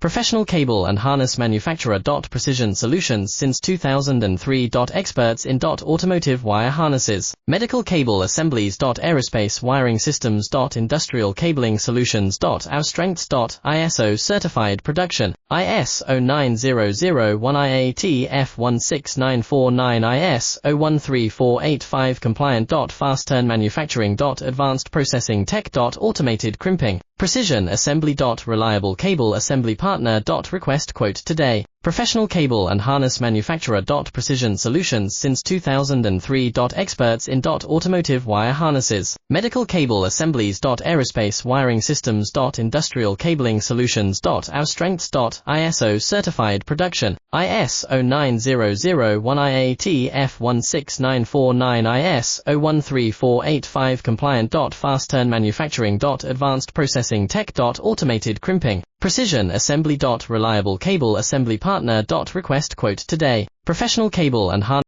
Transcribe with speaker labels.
Speaker 1: Professional cable and harness manufacturer. Precision solutions since 2003. Experts in automotive wire harnesses, medical cable assemblies. Aerospace wiring systems. Industrial cabling solutions. Our strengths. ISO certified production, IS 09001 IAT F16949 IS 013485 compliant. Fast turn manufacturing. Advanced processing tech. Automated crimping, precision assembly. Reliable cable assembly partner. Request quote today. Professional cable and harness manufacturer. Precision solutions since 2003. Experts in automotive wire harnesses, medical cable assemblies. Aerospace wiring systems. Industrial cabling solutions. Our strengths. ISO certified production, IS 09001 IAT F16949 IS 013485 compliant. Fast turn manufacturing. Advanced processing tech. Automated crimping, precision assembly. Reliable cable assembly partner. Request quote today. Professional cable and harness